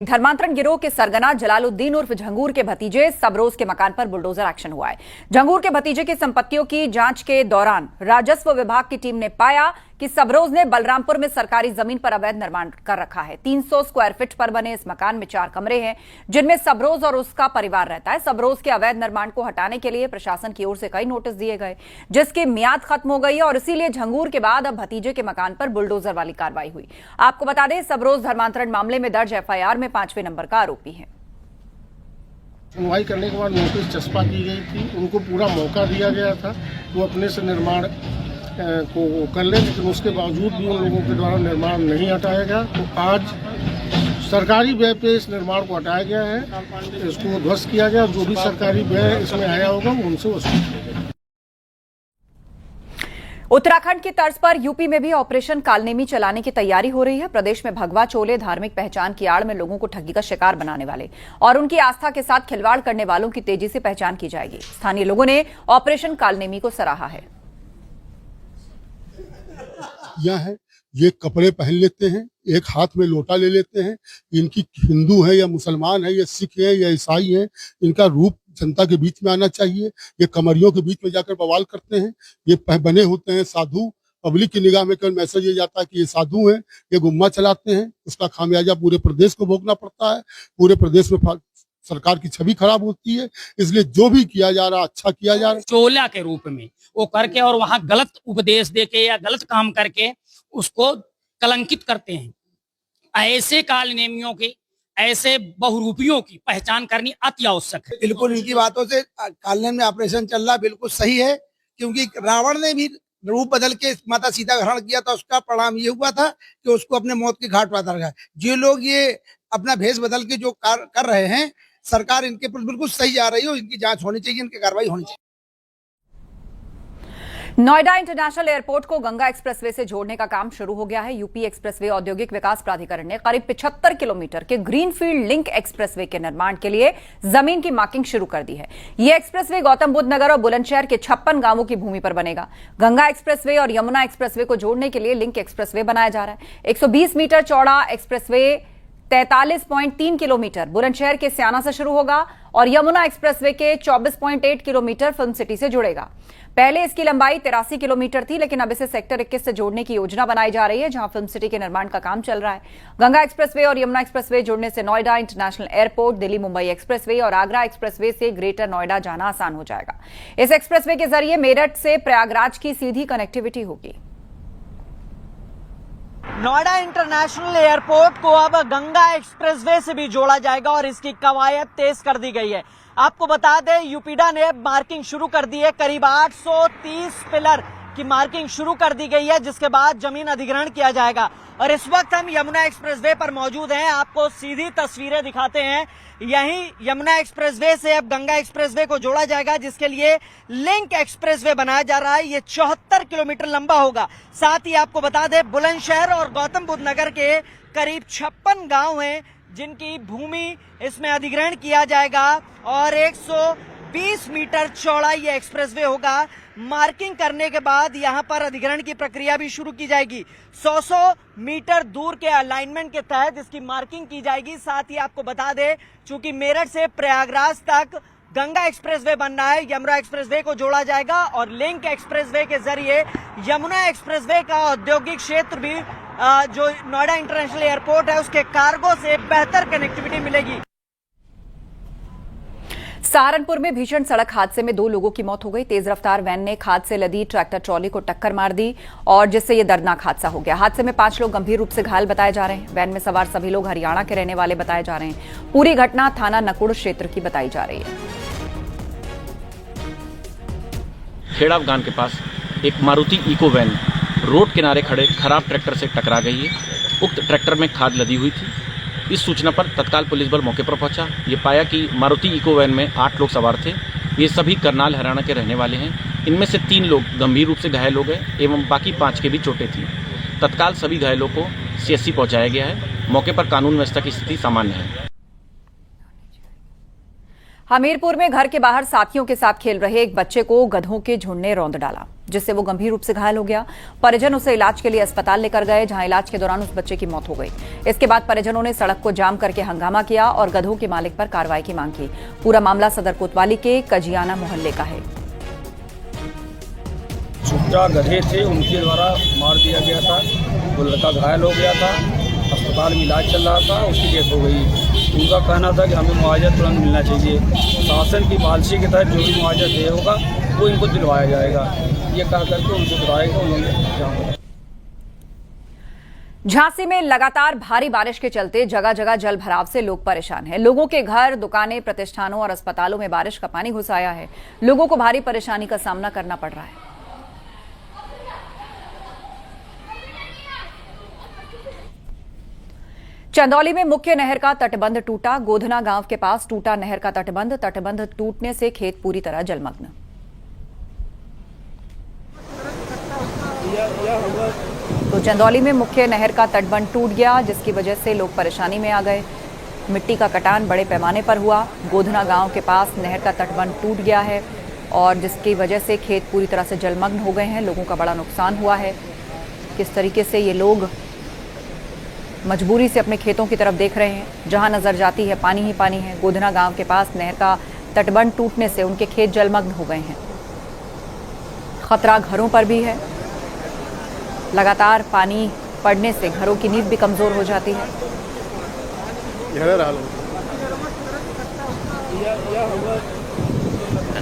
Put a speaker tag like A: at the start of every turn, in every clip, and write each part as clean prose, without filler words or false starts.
A: धर्मांतरण गिरोह के सरगना जलालुद्दीन उर्फ झंगूर के भतीजे सबरोज के मकान पर बुलडोजर एक्शन हुआ है। झंगूर के भतीजे की संपत्तियों की जांच के दौरान राजस्व विभाग की टीम ने पाया कि सबरोज ने बलरामपुर में सरकारी जमीन पर अवैध निर्माण कर रखा है। 300 स्क्वायर फीट पर बने इस मकान में 4 कमरे हैं, जिनमें सबरोज और उसका परिवार रहता है। सबरोज के अवैध निर्माण को हटाने के लिए प्रशासन की ओर से कई नोटिस दिए गए, जिसकी मियाद खत्म हो गई है और इसीलिए झंगूर के बाद अब भतीजे के मकान पर बुलडोजर वाली कार्रवाई हुई। आपको बता दें, सबरोज धर्मांतरण मामले में दर्ज एफआईआर में 5वें नंबर का आरोपी है।
B: सुनवाई करने के बाद नोटिस चस्पा की गई थी, उनको पूरा मौका दिया गया था वो अपने से निर्माण को कर ले, लेकिन उसके बावजूद भी उन लोगों के द्वारा निर्माण नहीं हटाया गया। तो आज सरकारी व्यय पे इस निर्माण को हटाया गया है, इसको ध्वस्त किया गया। जो भी सरकारी व्यय इसमें आया होगा वो उनसे वसूल किया गया।
A: उत्तराखंड की तर्ज पर यूपी में भी ऑपरेशन कालनेमी चलाने की तैयारी हो रही है। प्रदेश में भगवा चोले धार्मिक पहचान की आड़ में लोगों को ठगी का शिकार बनाने वाले और उनकी आस्था के साथ खिलवाड़ करने वालों की तेजी से पहचान की जाएगी। स्थानीय लोगों ने ऑपरेशन कालनेमी को सराहा है।
C: यह है, ये कपड़े पहन लेते हैं, एक हाथ में लोटा ले लेते हैं। इनकी हिंदू है या मुसलमान है या सिख है या ईसाई है, इनका रूप जनता के बीच में आना चाहिए। ये कमरियों के बीच में जाकर बवाल करते हैं। ये बने होते हैं साधु। पब्लिक की निगाह में केवल मैसेज ये जाता है कि ये साधु हैं, ये गुम्मा चलाते हैं। उसका खामियाजा पूरे प्रदेश को भोगना पड़ता है। पूरे प्रदेश में सरकार की छवि खराब होती है। इसलिए जो भी किया जा रहा अच्छा किया जा रहा है।
D: चोला के रूप में वो करके और वहां गलत उपदेश देके या गलत काम करके उसको कलंकित करते हैं। ऐसे कालनेमियों की, ऐसे बहुरूपियों की पहचान करनी अति आवश्यक है।
E: बिल्कुल इनकी बातों से कालनेमी में ऑपरेशन चल रहा बिल्कुल सही है, क्योंकि रावण ने भी रूप बदल के माता सीता का हरण किया था। उसका परिणाम ये हुआ था कि उसको अपने मौत के घाट पर उतार गया। जो लोग ये अपना भेष बदल के जो कर रहे हैं, सरकार इनके पर बिल्कुल सही जा रही है। इनकी जांच होनी चाहिए, इनकी कार्रवाई होनी चाहिए।
A: नोएडा इंटरनेशनल एयरपोर्ट को गंगा एक्सप्रेसवे से जोड़ने का काम शुरू हो गया है। यूपी एक्सप्रेसवे औद्योगिक विकास प्राधिकरण ने करीब 75 किलोमीटर के ग्रीनफील्ड लिंक एक्सप्रेसवे के निर्माण के लिए जमीन की मार्किंग शुरू कर दी है। यह एक्सप्रेसवे गौतम बुद्ध नगर और बुलंदशहर के 56 गांवों की भूमि पर बनेगा। गंगा एक्सप्रेसवे और यमुना एक्सप्रेसवे को जोड़ने के लिए लिंक एक्सप्रेसवे बनाया जा रहा है। 120 मीटर चौड़ा एक्सप्रेसवे 43.3 किलोमीटर बुलंदशहर के स्याना से शुरू होगा और यमुना एक्सप्रेसवे के 24.8 किलोमीटर फिल्म सिटी से जुड़ेगा। पहले इसकी लंबाई 83 किलोमीटर थी, लेकिन अब इसे सेक्टर 21 से जोड़ने की योजना बनाई जा रही है, जहां फिल्म सिटी के निर्माण का काम चल रहा है। गंगा एक्सप्रेसवे और यमुना एक्सप्रेसवे जुड़ने से Noida international airport, Delhi Mumbai expressway और आगरा एक्सप्रेसवे से ग्रेटर नोएडा जाना आसान हो जाएगा। इस एक्सप्रेसवे के जरिए मेरठ से प्रयागराज की सीधी कनेक्टिविटी होगी।
F: नोएडा इंटरनेशनल एयरपोर्ट को अब गंगा एक्सप्रेसवे से भी जोड़ा जाएगा और इसकी कवायद तेज कर दी गई है। आपको बता दें, यूपीडा ने मार्किंग शुरू कर दी है। करीब 830 पिलर की मार्किंग शुरू कर दी गई है, जिसके बाद जमीन अधिग्रहण किया जाएगा। और इस वक्त हम यमुना एक्सप्रेसवे पर मौजूद हैं। आपको सीधी तस्वीरें दिखाते हैं। यहीं यमुना एक्सप्रेसवे से अब गंगा एक्सप्रेसवे को जोड़ा जाएगा, जिसके लिए लिंक एक्सप्रेसवे बनाया जा रहा है। ये 74 किलोमीटर लंबा होगा। साथ ही आपको बता दें, बुलंदशहर और गौतम बुद्ध नगर के करीब 56 गांव हैं, जिनकी भूमि इसमें अधिग्रहण किया जाएगा और 120 मीटर चौड़ा ये एक्सप्रेसवे होगा। मार्किंग करने के बाद यहां पर अधिग्रहण की प्रक्रिया भी शुरू की जाएगी। 100 मीटर दूर के अलाइनमेंट के तहत इसकी मार्किंग की जाएगी। साथ ही आपको बता दें, चूंकि मेरठ से प्रयागराज तक गंगा एक्सप्रेसवे बन रहा है, यमुना एक्सप्रेसवे को जोड़ा जाएगा और लिंक एक्सप्रेसवे के जरिए यमुना एक्सप्रेसवे का औद्योगिक क्षेत्र भी जो नोएडा इंटरनेशनल एयरपोर्ट है उसके कार्गो से बेहतर कनेक्टिविटी मिलेगी।
A: सहारनपुर में भीषण सड़क हादसे में 2 लोगों की मौत हो गई। तेज रफ्तार वैन ने खाद से लदी ट्रैक्टर ट्रॉली को टक्कर मार दी और जिससे यह दर्दनाक हादसा हो गया। हादसे में 5 लोग गंभीर रूप से घायल बताए जा रहे हैं। वैन में सवार सभी लोग हरियाणा के रहने वाले बताए जा रहे हैं। पूरी घटना थाना नकुड़ क्षेत्र की बताई जा रही है।
G: खेड़ाव गांव के पास एक मारुति इको वैन रोड किनारे खड़े खराब ट्रैक्टर से टकरा गई है। उक्त ट्रैक्टर में खाद लदी हुई थी। इस सूचना पर तत्काल पुलिस बल मौके पर पहुंचा। ये पाया कि मारुति इको वैन में 8 लोग सवार थे। ये सभी करनाल हरियाणा के रहने वाले हैं। इनमें से 3 लोग गंभीर रूप से घायल हो गए एवं बाकी 5 के भी चोटें थी। तत्काल सभी घायलों को सीएससी पहुंचाया गया है। मौके पर कानून व्यवस्था की स्थिति सामान्य है।
A: हमीरपुर में घर के बाहर साथियों के साथ खेल रहे एक बच्चे को गधों के झुंड ने रौंद डाला। जिससे वो गंभीर रूप से घायल हो गया। परिजन उसे इलाज के लिए अस्पताल लेकर गए, जहां इलाज के दौरान उस बच्चे की मौत हो गई। इसके बाद परिजनों ने सड़क को जाम करके हंगामा किया और गधों के मालिक पर कार्रवाई की मांग की। पूरा मामला सदर कोतवाली के कजियाना मोहल्ले का है।
H: छुट्टा गधे थे, उनके द्वारा मार दिया गया था। वो लड़का घायल हो गया था, अस्पताल में इलाज चल रहा था, उसकी डेथ हो गई। उनका कहना था कि हमें मुआवजा तुरंत मिलना चाहिए। शासन की पॉलिसी के तहत जो भी मुआवजा दे होगा वो इनको दिलवाया जाएगा, ये कह करके उनको दिलवाएगा। उन्होंने
A: झांसी में लगातार भारी बारिश के चलते जगह जगह जल भराव से लोग परेशान हैं। लोगों के घर, दुकानें, प्रतिष्ठानों और अस्पतालों में बारिश का पानी घुस आया है। लोगों को भारी परेशानी का सामना करना पड़ रहा है। चंदौली में मुख्य नहर का तटबंध टूटा। गोधना गांव के पास टूटा नहर का तटबंध टूटने से खेत पूरी तरह जलमग्न। तो चंदौली में मुख्य नहर का तटबंध टूट गया, जिसकी वजह से लोग परेशानी में आ गए। मिट्टी का कटान बड़े पैमाने पर हुआ। गोधना गांव के पास नहर का तटबंध टूट गया है और जिसकी वजह से खेत पूरी तरह से जलमग्न हो गए हैं। लोगों का बड़ा नुकसान हुआ है। किस तरीके से ये लोग मजबूरी से अपने खेतों की तरफ देख रहे हैं, जहां नजर जाती है पानी ही पानी है। गोधना गांव के पास नहर का तटबंध टूटने से उनके खेत जलमग्न हो गए हैं। खतरा घरों पर भी है। लगातार पानी पड़ने से घरों की नींव भी कमजोर हो जाती है।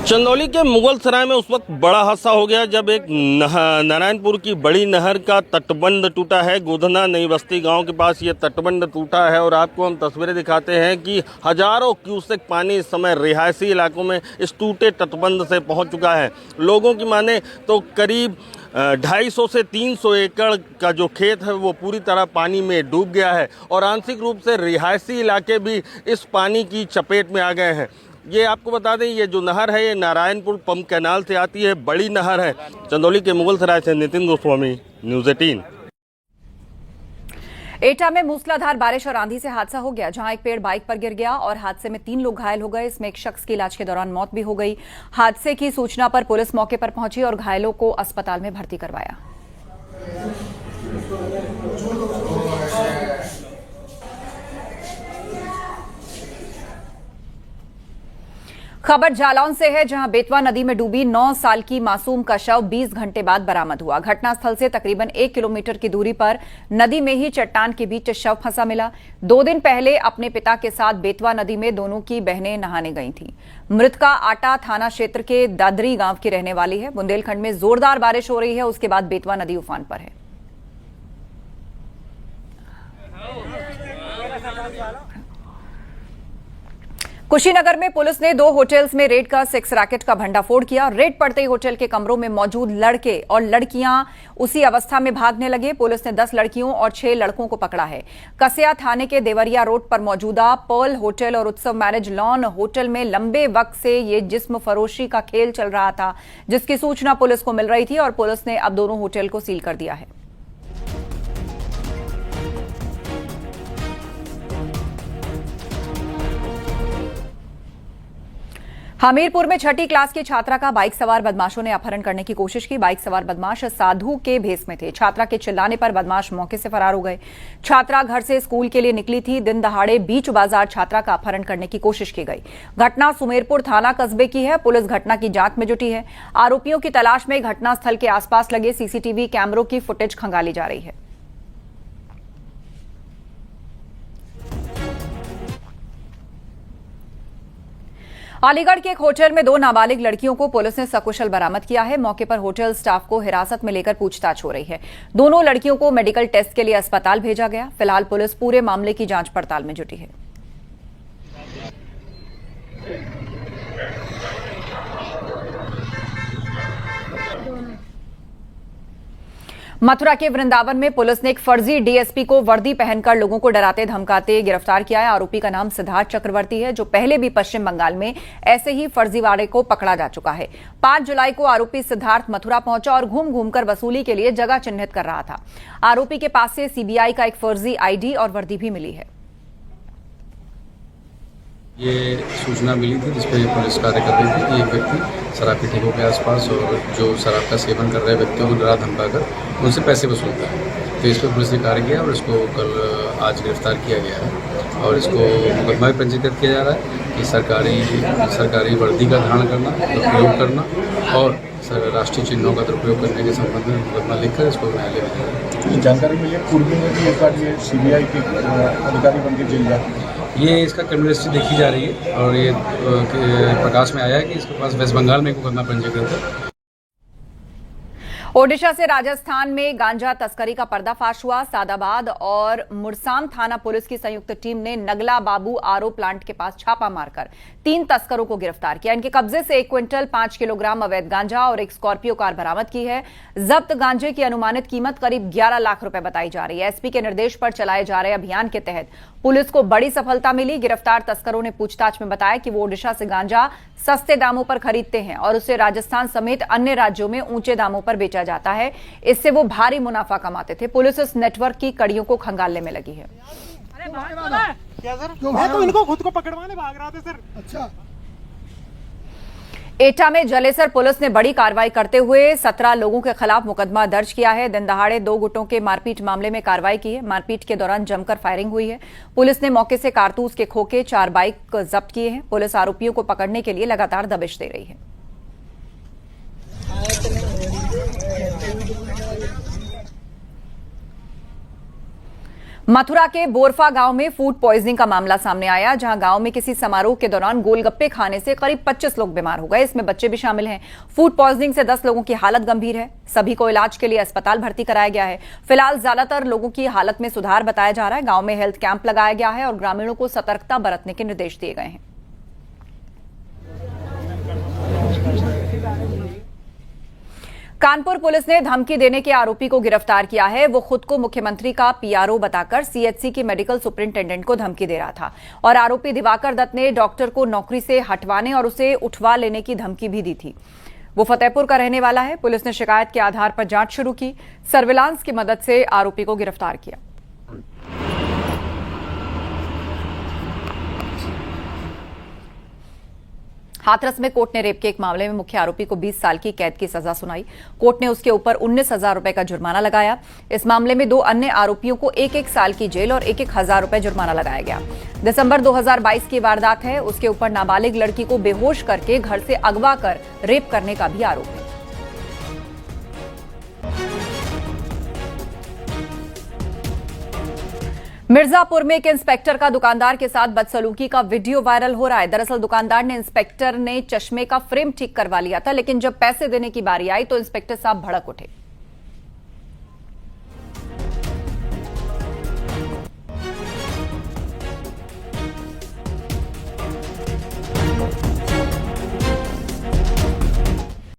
I: चंदौली के मुगल सराय में उस वक्त बड़ा हादसा हो गया जब एक नारायणपुर की बड़ी नहर का तटबंध टूटा है। गोधना नई बस्ती गांव के पास ये तटबंध टूटा है और आपको हम तस्वीरें दिखाते हैं कि हजारों क्यूसेक पानी इस समय रिहायशी इलाकों में इस टूटे तटबंध से पहुंच चुका है। लोगों की माने तो करीब 250 से 300 एकड़ का जो खेत है वो पूरी तरह पानी में डूब गया है और आंशिक रूप से रिहायशी इलाके भी इस पानी की चपेट में आ गए हैं। ये आपको बता दें, ये जो नहर है ये नारायणपुर पंप कैनाल से आती है, बड़ी नहर है। चंदौली के मुगलसराय से नितिन गोस्वामी, न्यूज़ 18।
A: एटा में मूसलाधार बारिश और आंधी से हादसा हो गया, जहां एक पेड़ बाइक पर गिर गया और हादसे में 3 लोग घायल हो गए। इसमें एक शख्स की इलाज के दौरान मौत भी हो गई। हादसे की सूचना पर पुलिस मौके पर पहुंची और घायलों को अस्पताल में भर्ती करवाया। खबर जालौन से है, जहां बेतवा नदी में डूबी 9 साल की मासूम का शव 20 घंटे बाद बरामद हुआ। घटनास्थल से तकरीबन 1 किलोमीटर की दूरी पर नदी में ही चट्टान के बीच शव फंसा मिला। 2 दिन पहले अपने पिता के साथ बेतवा नदी में दोनों की बहनें नहाने गई थीं। मृतका आटा थाना क्षेत्र के दादरी गांव की रहने वाली है। बुंदेलखंड में जोरदार बारिश हो रही है, उसके बाद बेतवा नदी उफान पर है। कुशीनगर में पुलिस ने 2 होटल्स में रेड कर सेक्स रैकेट का भंडाफोड़ किया। रेड पड़ते ही होटल के कमरों में मौजूद लड़के और लड़कियां उसी अवस्था में भागने लगे। पुलिस ने 10 लड़कियों और 6 लड़कों को पकड़ा है। कसिया थाने के देवरिया रोड पर मौजूदा पर्ल होटल और उत्सव मैरिज लॉन होटल में लंबे वक्त से ये जिस्म फरोशी का खेल चल रहा था, जिसकी सूचना पुलिस को मिल रही थी और पुलिस ने अब दोनों होटल को सील कर दिया है। हमीरपुर में 6ठी क्लास की छात्रा का बाइक सवार बदमाशों ने अपहरण करने की कोशिश की। बाइक सवार बदमाश साधु के भेस में थे। छात्रा के चिल्लाने पर बदमाश मौके से फरार हो गए। छात्रा घर से स्कूल के लिए निकली थी। दिन दहाड़े बीच बाजार छात्रा का अपहरण करने की कोशिश की गई। घटना सुमेरपुर थाना कस्बे की है। पुलिस घटना की जांच में जुटी है। आरोपियों की तलाश में घटनास्थल के आसपास लगे सीसीटीवी कैमरों की फुटेज खंगाली जा रही है। अलीगढ़ के एक होटल में 2 नाबालिग लड़कियों को पुलिस ने सकुशल बरामद किया है। मौके पर होटल स्टाफ को हिरासत में लेकर पूछताछ हो रही है। दोनों लड़कियों को मेडिकल टेस्ट के लिए अस्पताल भेजा गया। फिलहाल पुलिस पूरे मामले की जांच पड़ताल में जुटी है। मथुरा के वृंदावन में पुलिस ने एक फर्जी डीएसपी को वर्दी पहनकर लोगों को डराते धमकाते गिरफ्तार किया है। आरोपी का नाम सिद्धार्थ चक्रवर्ती है, जो पहले भी पश्चिम बंगाल में ऐसे ही फर्जीवाड़े को पकड़ा जा चुका है। 5 जुलाई को आरोपी सिद्धार्थ मथुरा पहुंचा और घूम घूमकर वसूली के लिए जगह चिन्हित कर रहा था। आरोपी के पास से सीबीआई का एक फर्जी आईडी और वर्दी भी मिली है।
H: ये सूचना मिली थी जिस पर पुलिस कार्य कर रही थी कि एक व्यक्ति शराब की ठेकों के आसपास और जो शराब का सेवन कर रहे व्यक्तियों को डरा धमकाकर उनसे पैसे वसूलता है। तो इस पर पुलिस ने कार्य किया और इसको कल आज गिरफ्तार किया गया है और इसको मुकदमा भी पंजीकृत किया जा रहा है कि सरकारी वर्दी का धारण करना, दुरुपयोग करना और राष्ट्रीय चिन्हों का दुरुपयोग करने के संबंध में मुकदमा लिखकर इसको न्यायालय में दिया।
B: ये जानकारी मिली है पूर्व में भी एक बार ये सीबीआई के अधिकारी बन के जेल जाते हैं।
H: ये इसका क्रिमिनल हिस्ट्री देखी जा रही है और ये प्रकाश में आया है कि इसके पास वेस्ट बंगाल में मुकदमा पंजीकृत है।
A: ओडिशा से राजस्थान में गांजा तस्करी का पर्दाफाश हुआ। सादाबाद और मुरसाम थाना पुलिस की संयुक्त टीम ने नगला बाबू आरओ प्लांट के पास छापा मारकर 3 तस्करों को गिरफ्तार किया। इनके कब्जे से 1 क्विंटल 5 किलोग्राम अवैध गांजा और एक स्कॉर्पियो कार बरामद की है। जब्त गांजे की अनुमानित कीमत करीब 11 लाख रुपए बताई जा रही है। एसपी के निर्देश पर चलाए जा रहे अभियान के तहत पुलिस को बड़ी सफलता मिली। गिरफ्तार तस्करों ने पूछताछ में बताया कि वो ओडिशा से गांजा सस्ते दामों पर खरीदते हैं और उसे राजस्थान समेत अन्य राज्यों में ऊंचे दामों पर बेचा जाता है। इससे वो भारी मुनाफा कमाते थे। पुलिस इस नेटवर्क की कड़ियों को खंगालने में लगी है।
E: मैं तो इनको खुद को पकड़वाने भाग रहा था सर। अच्छा।
A: एटा में जलेसर पुलिस ने बड़ी कार्रवाई करते हुए 17 लोगों के खिलाफ मुकदमा दर्ज किया है। दिन दहाड़े 2 गुटों के मारपीट मामले में कार्रवाई की है। मारपीट के दौरान जमकर फायरिंग हुई है। पुलिस ने मौके से कारतूस के खोखे 4 बाइक जब्त किए हैं। पुलिस आरोपियों को पकड़ने के लिए लगातार दबिश दे रही है। मथुरा के बोरफा गांव में फूड पॉइजनिंग का मामला सामने आया, जहां गांव में किसी समारोह के दौरान गोलगप्पे खाने से करीब 25 लोग बीमार हो गए। इसमें बच्चे भी शामिल हैं। फूड पॉइजनिंग से 10 लोगों की हालत गंभीर है। सभी को इलाज के लिए अस्पताल भर्ती कराया गया है। फिलहाल ज्यादातर लोगों की हालत में सुधार बताया जा रहा है। गांव में हेल्थ कैंप लगाया गया है और ग्रामीणों को सतर्कता बरतने के निर्देश दिए गए हैं। कानपुर पुलिस ने धमकी देने के आरोपी को गिरफ्तार किया है। वो खुद को मुख्यमंत्री का पीआरओ बताकर सीएचसी के मेडिकल सुपरिंटेंडेंट को धमकी दे रहा था और आरोपी दिवाकर दत्त ने डॉक्टर को नौकरी से हटवाने और उसे उठवा लेने की धमकी भी दी थी। वो फतेहपुर का रहने वाला है। पुलिस ने शिकायत के आधार पर जांच शुरू की। सर्विलांस की मदद से आरोपी को गिरफ्तार किया। हाथरस में कोर्ट ने रेप के एक मामले में मुख्य आरोपी को 20 साल की कैद की सजा सुनाई। कोर्ट ने उसके ऊपर 19,000 रुपए का जुर्माना लगाया। इस मामले में 2 अन्य आरोपियों को 1-1 साल की जेल और 1-1 हजार रुपए जुर्माना लगाया गया। दिसंबर 2022 की वारदात है। उसके ऊपर नाबालिग लड़की को बेहोश करके घर से अगवा कर रेप करने का भी आरोप है। मिर्जापुर में एक इंस्पेक्टर का दुकानदार के साथ बदसलूकी का वीडियो वायरल हो रहा है। दरअसल दुकानदार ने इंस्पेक्टर ने चश्मे का फ्रेम ठीक करवा लिया था, लेकिन जब पैसे देने की बारी आई तो इंस्पेक्टर साहब भड़क उठे।